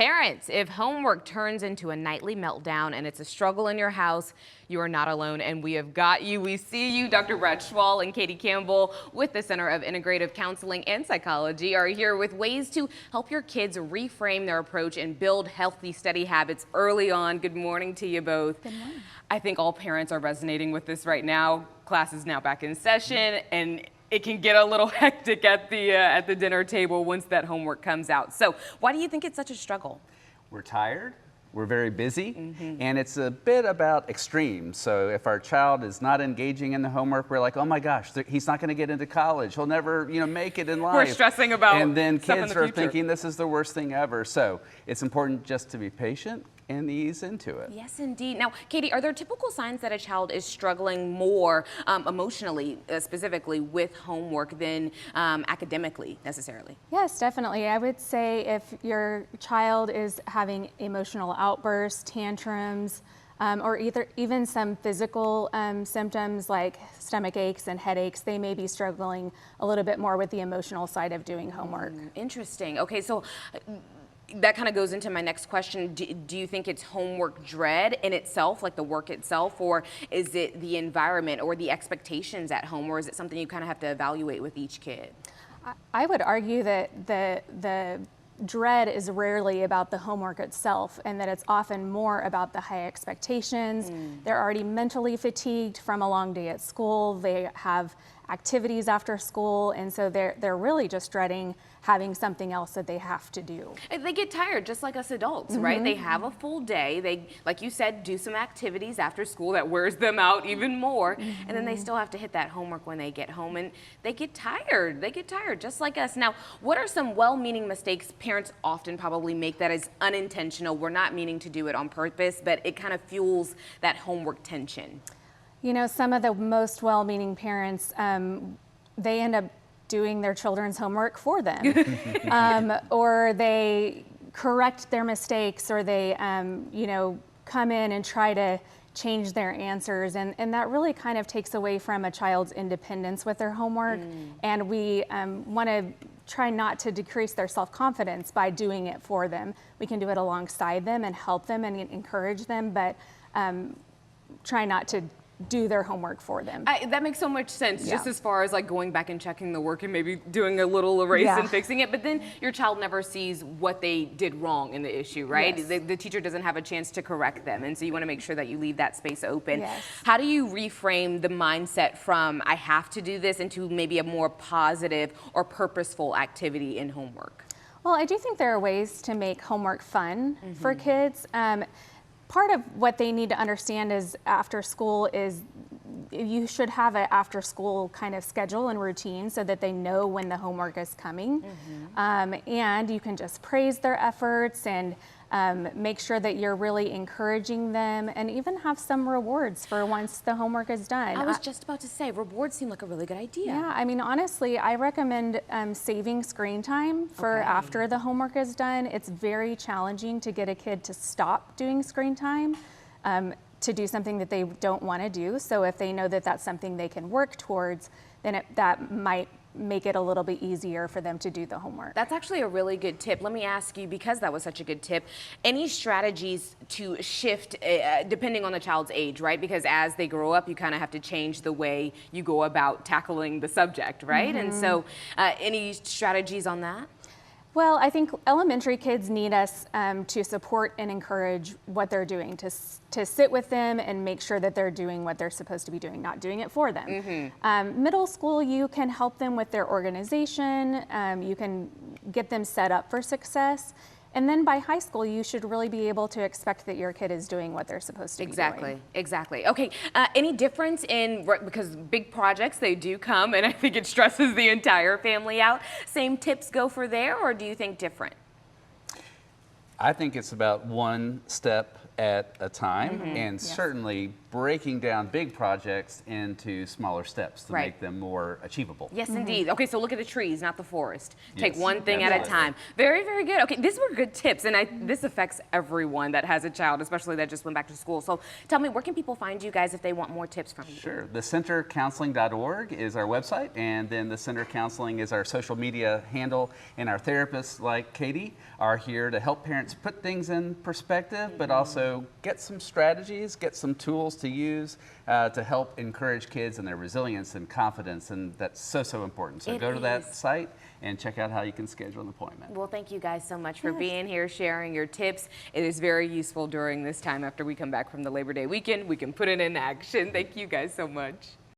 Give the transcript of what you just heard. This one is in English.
Parents, if homework turns into a nightly meltdown and it's a struggle in your house, you are not alone, and we have got you. We see you. Dr. Brad Schwall and Katie Campbell with the Center of Integrative Counseling and Psychology are here with ways to help your kids reframe their approach and build healthy study habits early on. Good morning to you both. Good morning. I think all parents are resonating with this right now. Class is now back in session, and it can get a little hectic at the dinner table once that homework comes out. So why do you think it's such a struggle? We're tired, we're very busy, and it's a bit about extremes. So if our child is not engaging in the homework, we're like, oh my gosh, he's not gonna get into college. He'll never, make it in life. We're stressing about And then stuff in kids the are future. thinking this is the worst thing ever. So it's important just to be patient and ease into it. Yes, indeed. Now, Katie, are there typical signs that a child is struggling more emotionally, specifically with homework than academically necessarily? Yes, definitely. I would say if your child is having emotional outbursts, tantrums, or even some physical symptoms like stomach aches and headaches, they may be struggling a little bit more with the emotional side of doing homework. Interesting. Okay, so that kind of goes into my next question. Do you think it's homework dread in itself, like the work itself, or is it the environment or the expectations at home, or is it something you kind of have to evaluate with each kid? I would argue that the dread is rarely about the homework itself, and that it's often more about the high expectations. They're already mentally fatigued from a long day at school. They have activities after school, and so they're really just dreading having something else that they have to do. They get tired just like us adults, right? They have a full day. They, like you said, do some activities after school that wears them out even more, and then they still have to hit that homework when they get home, and they get tired. They get tired just like us. Now, what are some well-meaning mistakes parents often probably make that is unintentional? We're not meaning to do it on purpose, but it kind of fuels that homework tension. Some of the most well-meaning parents, they end up doing their children's homework for them, or they correct their mistakes, or they, come in and try to change their answers, and that really kind of takes away from a child's independence with their homework, and we want to try not to decrease their self-confidence by doing it for them. We can do it alongside them and help them and encourage them, but try not to do their homework for them. That makes so much sense, just as far as like going back and checking the work and maybe doing a little erase and fixing it, but then your child never sees what they did wrong in the issue, right? Yes. The teacher doesn't have a chance to correct them, and so you want to make sure that you leave that space open. Yes. How do you reframe the mindset from I have to do this into maybe a more positive or purposeful activity in homework? Well, I do think there are ways to make homework fun for kids. Part of what they need to understand is after school is you should have an after school kind of schedule and routine so that they know when the homework is coming. And you can just praise their efforts and make sure that you're really encouraging them, and even have some rewards for once the homework is done. I was just about to say, rewards seem like a really good idea. Yeah, I mean, honestly, I recommend saving screen time for after the homework is done. It's very challenging to get a kid to stop doing screen time to do something that they don't want to do. So if they know that that's something they can work towards, then that might make it a little bit easier for them to do the homework. That's actually a really good tip. Let me ask you, because that was such a good tip, any strategies to shift depending on the child's age, right? Because as they grow up, you kind of have to change the way you go about tackling the subject, right? And so any strategies on that? Well, I think elementary kids need us to support and encourage what they're doing, to sit with them and make sure that they're doing what they're supposed to be doing, not doing it for them. Middle school, you can help them with their organization. You can get them set up for success. And then by high school, you should really be able to expect that your kid is doing what they're supposed to be doing. Exactly. Okay, any difference in, because big projects, they do come, and I think it stresses the entire family out. Same tips go for there, or do you think different? I think it's about one step at a time, and certainly breaking down big projects into smaller steps to Right. make them more achievable. Yes, indeed. Okay, so look at the trees, not the forest. Take Yes, one thing at a absolutely. time. Very, very good. Okay, these were good tips, and this affects everyone that has a child, especially that just went back to school. So tell me, where can people find you guys if they want more tips from you? Sure. The centercounseling.org is our website, and then the Center Counseling is our social media handle. And our therapists, like Katie, are here to help parents put things in perspective, but also get some strategies, get some tools to use to help encourage kids and their resilience and confidence, and that's so, so important. So It go to that is. site and check out how you can schedule an appointment. Well, thank you guys so much for being here, sharing your tips. It is very useful during this time after we come back from the Labor Day weekend. We can put it in action. Thank you guys so much.